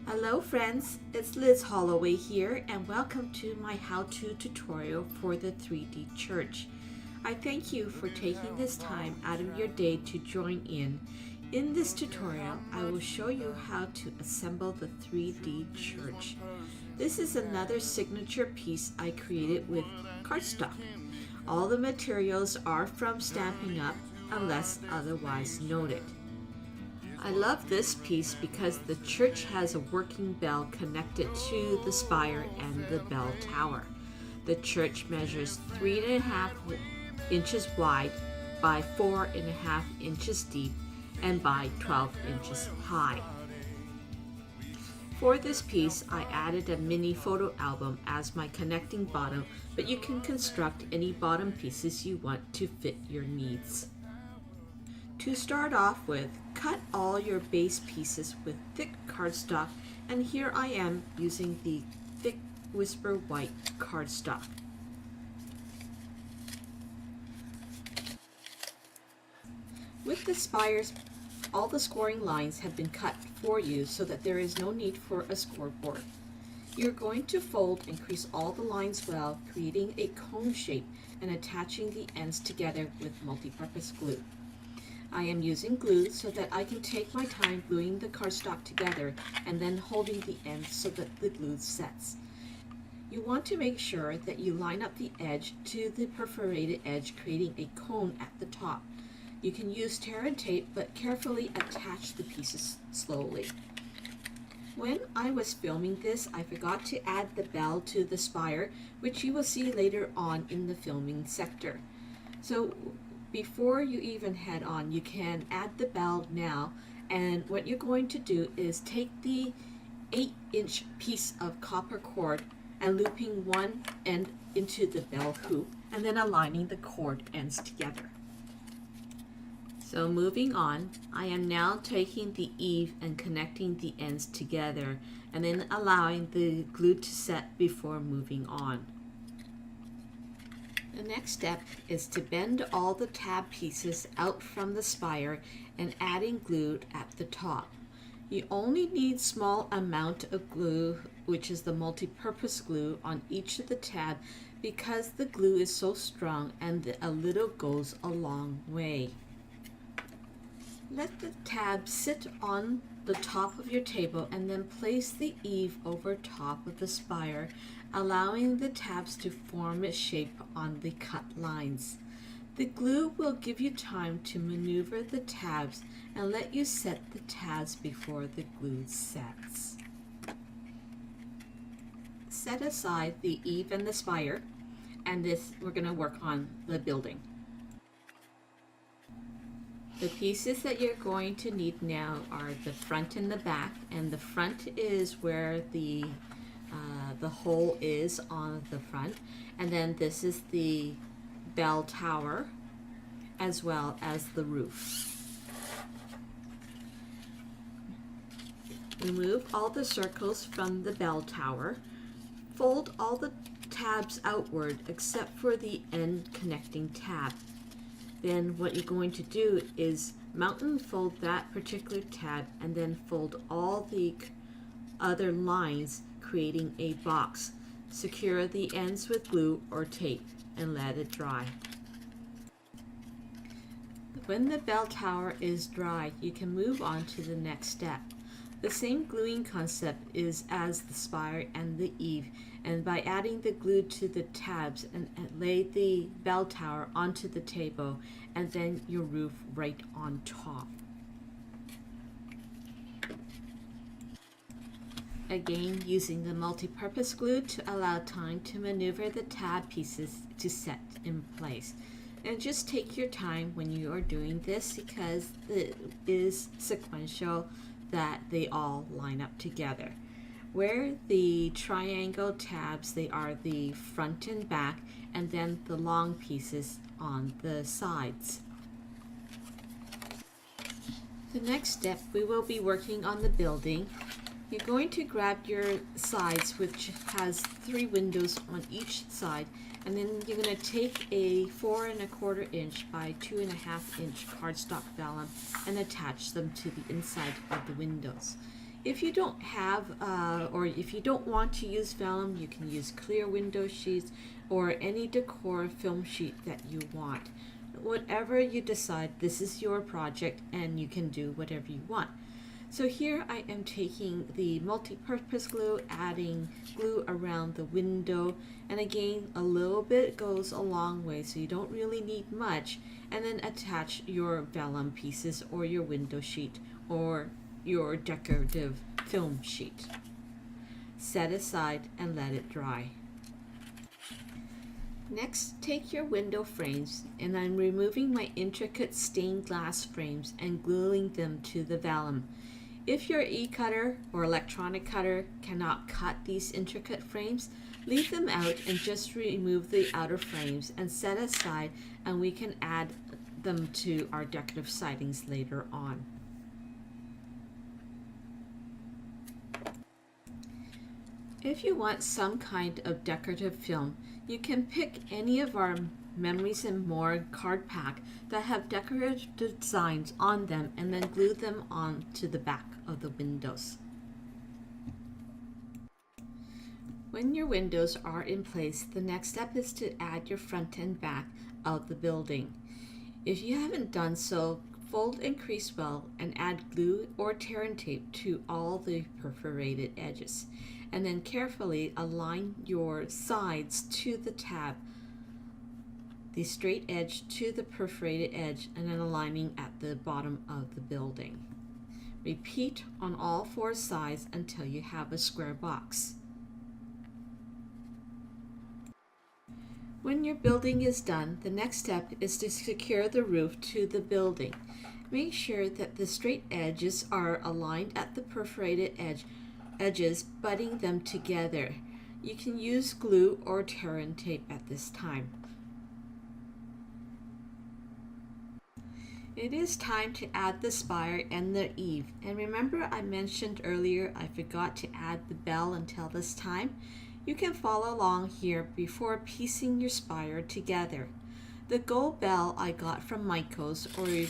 Hello friends, it's Liz Holloway here and welcome to my how-to tutorial for the 3D church. I thank you for taking this time out of your day to join in. In this tutorial, I will show you how to assemble the 3D church. This is another signature piece I created with cardstock. All the materials are from Stampin' Up! Unless otherwise noted. I love this piece because the church has a working bell connected to the spire and the bell tower. The church measures 3.5 inches wide by 4.5 inches deep and by 12 inches high. For this piece, I added a mini photo album as my connecting bottom, but you can construct any bottom pieces you want to fit your needs. To start off with, cut all your base pieces with thick cardstock, and here I am using the thick Whisper White cardstock. With the spires, all the scoring lines have been cut for you so that there is no need for a scoreboard. You're going to fold and crease all the lines well, creating a cone shape and attaching the ends together with multi-purpose glue. I am using glue so that I can take my time gluing the cardstock together and then holding the ends so that the glue sets. You want to make sure that you line up the edge to the perforated edge, creating a cone at the top. You can use tear and tape, but carefully attach the pieces slowly. When I was filming this, I forgot to add the bell to the spire, which you will see later on in the filming sector. So before you even head on, you can add the bell now, and what you're going to do is take the 8-inch piece of copper cord and looping one end into the bell hoop and then aligning the cord ends together. So moving on, I am now taking the eave and connecting the ends together and then allowing the glue to set before moving on. The next step is to bend all the tab pieces out from the spire and adding glue at the top. You only need small amount of glue, which is the multi-purpose glue, on each of the tab because the glue is so strong and a little goes a long way. Let the tab sit on the top of your table and then place the eave over top of the spire, allowing the tabs to form a shape on the cut lines. The glue will give you time to maneuver the tabs and let you set the tabs before the glue sets. Set aside the eave and the spire, and we're going to work on the building. The pieces that you're going to need now are the front and the back, and the front is where the hole is on the front, and then this is the bell tower as well as the roof. Remove all the circles from the bell tower. Fold all the tabs outward except for the end connecting tab. Then what you're going to do is mount and fold that particular tab and then fold all the other lines, creating a box. Secure the ends with glue or tape and let it dry. When the bell tower is dry, you can move on to the next step. The same gluing concept is as the spire and the eave, and by adding the glue to the tabs and lay the bell tower onto the table and then your roof right on top. Again, using the multi-purpose glue to allow time to maneuver the tab pieces to set in place. And just take your time when you are doing this because it is sequential that they all line up together. Where the triangle tabs, they are the front and back, and then the long pieces on the sides. The next step, we will be working on the building. You're going to grab your sides, which has 3 windows on each side, and then you're going to take a 4.25 inch by 2.5 inch cardstock vellum and attach them to the inside of the windows. If you don't have, or if you don't want to use vellum, you can use clear window sheets or any decor film sheet that you want. Whatever you decide, this is your project and you can do whatever you want. So here I am taking the multi-purpose glue, adding glue around the window, and again a little bit goes a long way, so you don't really need much, and then attach your vellum pieces or your window sheet or your decorative film sheet. Set aside and let it dry. Next, take your window frames, and I'm removing my intricate stained glass frames and gluing them to the vellum. If your e-cutter or electronic cutter cannot cut these intricate frames, leave them out and just remove the outer frames and set aside, and we can add them to our decorative sidings later on. If you want some kind of decorative film, you can pick any of our Memories and More card pack that have decorative designs on them and then glue them onto the back of the windows. When your windows are in place, the next step is to add your front and back of the building. If you haven't done so, fold and crease well and add glue or tear and tape to all the perforated edges, and then carefully align your sides to the tab, the straight edge to the perforated edge, and then aligning at the bottom of the building. Repeat on all four sides until you have a square box. When your building is done, the next step is to secure the roof to the building. Make sure that the straight edges are aligned at the perforated edges, butting them together. You can use glue or tear and tape at this time. It is time to add the spire and the eave. And remember, I mentioned earlier I forgot to add the bell until this time. You can follow along here before piecing your spire together. The gold bell I got from Michael's, or you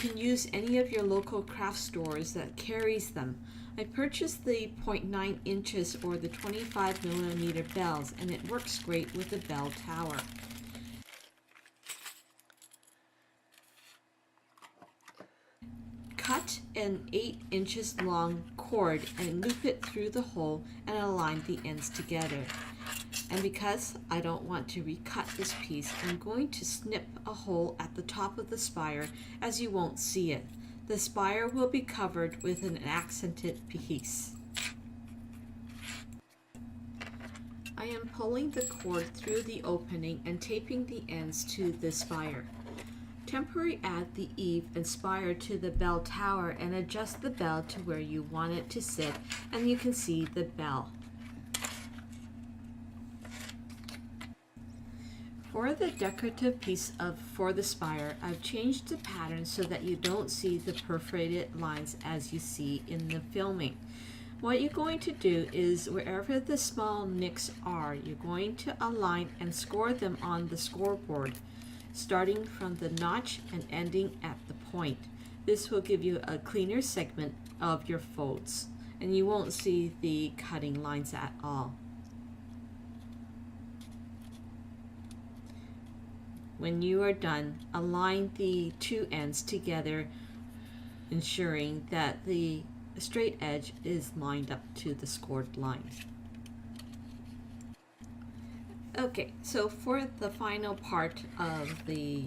can use any of your local craft stores that carries them. I purchased the 0.9 inches or the 25mm bells, and it works great with the bell tower. Cut an 8 inches long cord and loop it through the hole and align the ends together. And because I don't want to recut this piece, I'm going to snip a hole at the top of the spire as you won't see it. The spire will be covered with an accented piece. I am pulling the cord through the opening and taping the ends to the spire. Temporarily add the eave and spire to the bell tower and adjust the bell to where you want it to sit, and you can see the bell. For the decorative piece for the spire, I've changed the pattern so that you don't see the perforated lines as you see in the filming. What you're going to do is wherever the small nicks are, you're going to align and score them on the scoreboard, starting from the notch and ending at the point. This will give you a cleaner segment of your folds, and you won't see the cutting lines at all. When you are done, align the two ends together, ensuring that the straight edge is lined up to the scored line. Okay, so for the final part of the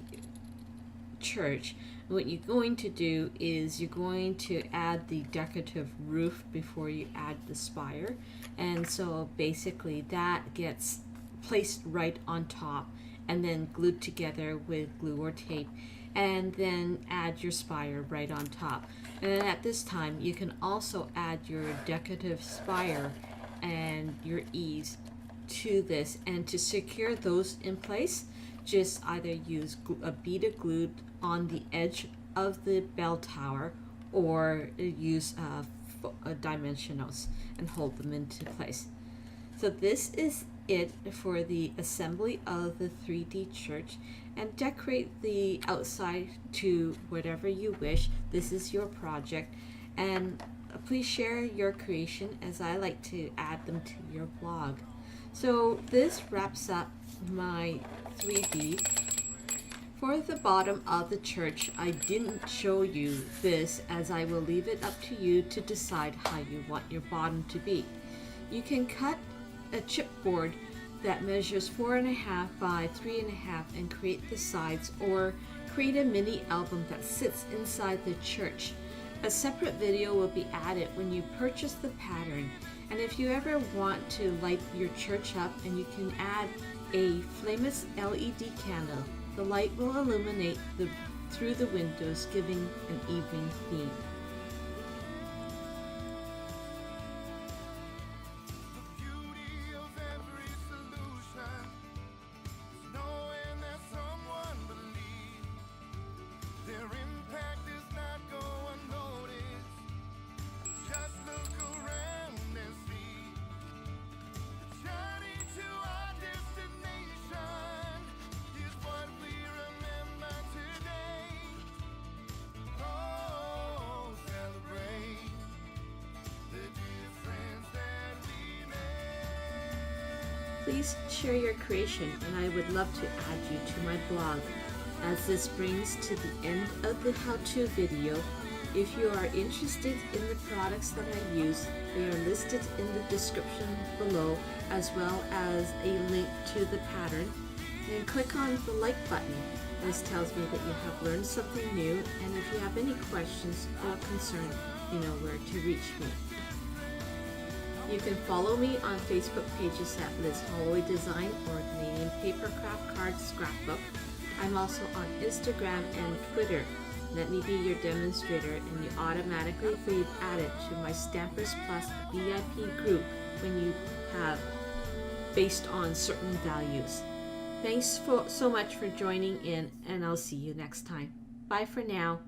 church, what you're going to do is you're going to add the decorative roof before you add the spire, and so basically that gets placed right on top and then glued together with glue or tape, and then add your spire right on top. And then at this time you can also add your decorative spire and your eaves to this, and to secure those in place, just either use a bead of glue on the edge of the bell tower or use dimensionals and hold them into place. So this is it for the assembly of the 3D church, and decorate the outside to whatever you wish. This is your project, and please share your creation, as I like to add them to your blog. So this wraps up my 3D. For the bottom of the church, I didn't show you this, as I will leave it up to you to decide how you want your bottom to be. You can cut a chipboard that measures 4.5 by 3.5 and create the sides, or create a mini album that sits inside the church. A separate video will be added when you purchase the pattern. And if you ever want to light your church up, and you can add a flameless LED candle. The light will illuminate through the windows, giving an evening theme. Please share your creation, and I would love to add you to my blog. As this brings to the end of the how-to video, if you are interested in the products that I use, they are listed in the description below, as well as a link to the pattern. And click on the like button. This tells me that you have learned something new, and if you have any questions or concern, you know where to reach me. You can follow me on Facebook pages at lizhollowaydesign or Canadian Papercraft Card Scrapbook. I'm also on Instagram and Twitter. Let me be your demonstrator, and you automatically be added to my Stampers Plus VIP group when you have based on certain values. Thanks so much for joining in, and I'll see you next time. Bye for now.